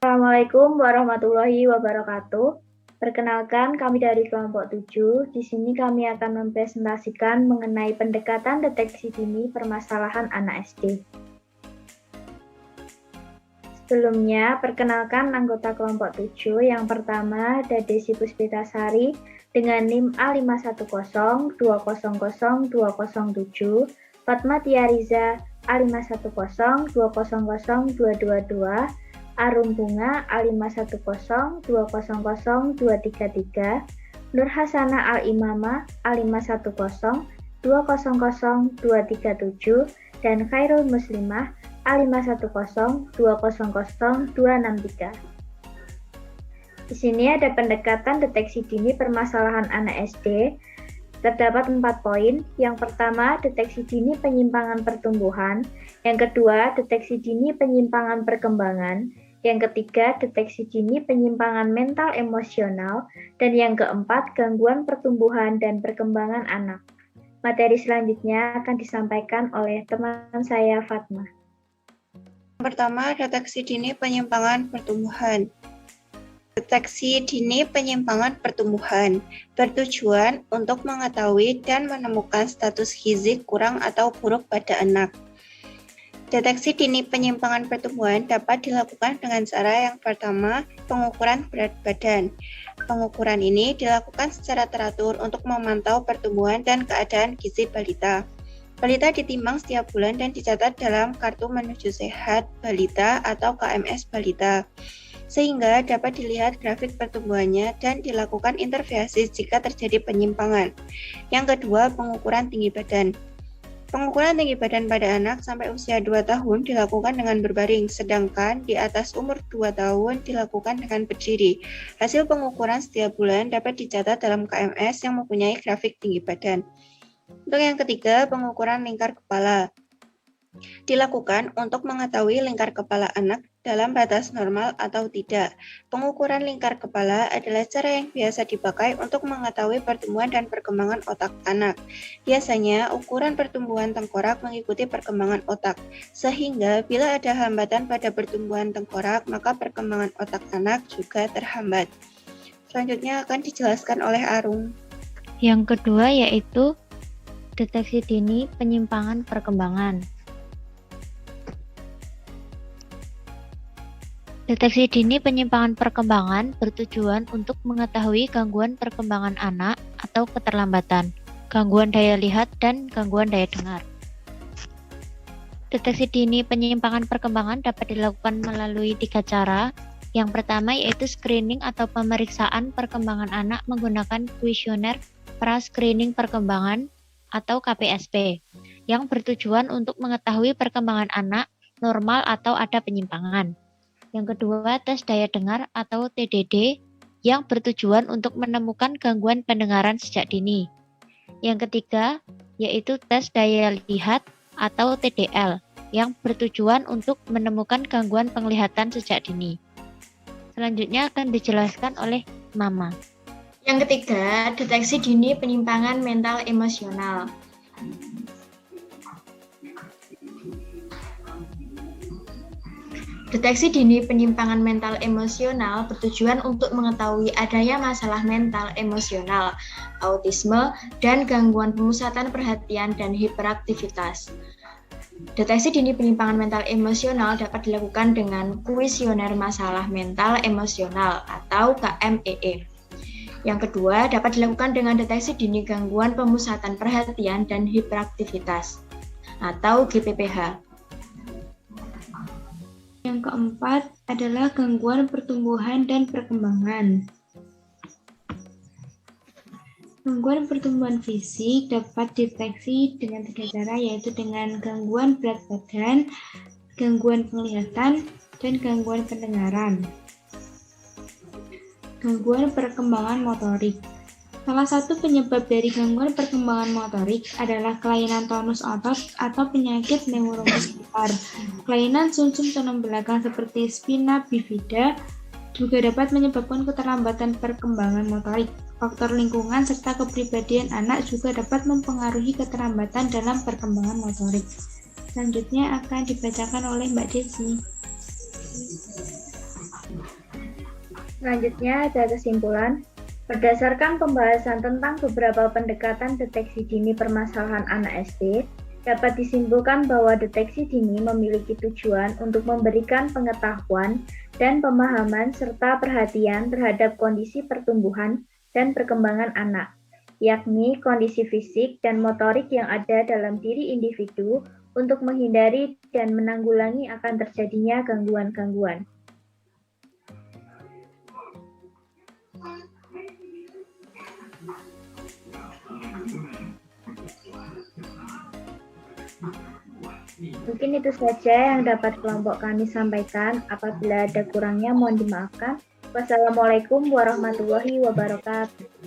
Assalamualaikum warahmatullahi wabarakatuh. Perkenalkan, kami dari kelompok 7. Di sini kami akan mempresentasikan mengenai pendekatan deteksi dini permasalahan anak SD. Sebelumnya, perkenalkan anggota kelompok 7. Yang pertama, Desi Puspitasari dengan NIM A5102000207, Fatma Tiariza A5102000222, Arum Bunga A5102000233, Nur Hasanah Al-Imama A5102000237, dan Khairul Muslimah A5102000263. Di sini ada pendekatan deteksi dini permasalahan anak SD. Terdapat 4 poin. Yang pertama, deteksi dini penyimpangan pertumbuhan. Yang kedua, deteksi dini penyimpangan perkembangan. Yang ketiga, deteksi dini penyimpangan mental emosional. Dan yang keempat, gangguan pertumbuhan dan perkembangan anak. Materi selanjutnya akan disampaikan oleh teman saya, Fatma. Pertama, deteksi dini penyimpangan pertumbuhan. Deteksi dini penyimpangan pertumbuhan bertujuan untuk mengetahui dan menemukan status gizi kurang atau buruk pada anak. Deteksi dini penyimpangan pertumbuhan dapat dilakukan dengan cara yang pertama, pengukuran berat badan. Pengukuran ini dilakukan secara teratur untuk memantau pertumbuhan dan keadaan gizi balita. Balita ditimbang setiap bulan dan dicatat dalam Kartu Menuju Sehat Balita atau KMS Balita, sehingga dapat dilihat grafik pertumbuhannya dan dilakukan intervensi jika terjadi penyimpangan. Yang kedua, pengukuran tinggi badan. Pengukuran tinggi badan pada anak sampai usia 2 tahun dilakukan dengan berbaring, sedangkan di atas umur 2 tahun dilakukan dengan berdiri. Hasil pengukuran setiap bulan dapat dicatat dalam KMS yang mempunyai grafik tinggi badan. Untuk yang ketiga, pengukuran lingkar kepala. Dilakukan untuk mengetahui lingkar kepala anak dalam batas normal atau tidak. Pengukuran lingkar kepala adalah cara yang biasa dipakai untuk mengetahui pertumbuhan dan perkembangan otak anak. Biasanya, ukuran pertumbuhan tengkorak mengikuti perkembangan otak, sehingga bila ada hambatan pada pertumbuhan tengkorak, maka perkembangan otak anak juga terhambat. Selanjutnya akan dijelaskan oleh Arum. Yang kedua yaitu deteksi dini penyimpangan perkembangan. Deteksi dini penyimpangan perkembangan bertujuan untuk mengetahui gangguan perkembangan anak atau keterlambatan, gangguan daya lihat, dan gangguan daya dengar. Deteksi dini penyimpangan perkembangan dapat dilakukan melalui 3 cara. Yang pertama yaitu screening atau pemeriksaan perkembangan anak menggunakan kuesioner pra-screening perkembangan atau KPSP, yang bertujuan untuk mengetahui perkembangan anak normal atau ada penyimpangan. Yang kedua, tes daya dengar atau TDD yang bertujuan untuk menemukan gangguan pendengaran sejak dini. Yang ketiga, yaitu tes daya lihat atau TDL yang bertujuan untuk menemukan gangguan penglihatan sejak dini. Selanjutnya akan dijelaskan oleh Mama. Yang ketiga, deteksi dini penyimpangan mental emosional. Deteksi dini penyimpangan mental emosional bertujuan untuk mengetahui adanya masalah mental emosional, autisme, dan gangguan pemusatan perhatian dan hiperaktivitas. Deteksi dini penyimpangan mental emosional dapat dilakukan dengan kuesioner masalah mental emosional atau KMEE. Yang kedua, dapat dilakukan dengan deteksi dini gangguan pemusatan perhatian dan hiperaktivitas atau GPPH. Yang keempat adalah gangguan pertumbuhan dan perkembangan. Gangguan pertumbuhan fisik dapat dideteksi dengan 3 cara, yaitu dengan gangguan berat badan, gangguan penglihatan, dan gangguan pendengaran. Gangguan perkembangan motorik. Salah satu penyebab dari gangguan perkembangan motorik adalah kelainan tonus otot atau penyakit neuromuskular. Kelainan sumsum tulang belakang seperti spina bifida juga dapat menyebabkan keterlambatan perkembangan motorik. Faktor lingkungan serta kepribadian anak juga dapat mempengaruhi keterlambatan dalam perkembangan motorik. Selanjutnya akan dibacakan oleh Mbak Desi. Selanjutnya ada kesimpulan. Berdasarkan pembahasan tentang beberapa pendekatan deteksi dini permasalahan anak SD, dapat disimpulkan bahwa deteksi dini memiliki tujuan untuk memberikan pengetahuan dan pemahaman serta perhatian terhadap kondisi pertumbuhan dan perkembangan anak, yakni kondisi fisik dan motorik yang ada dalam diri individu untuk menghindari dan menanggulangi akan terjadinya gangguan-gangguan. Mungkin itu saja yang dapat kelompok kami sampaikan. Apabila ada kurangnya mohon dimaafkan. Wassalamualaikum warahmatullahi wabarakatuh.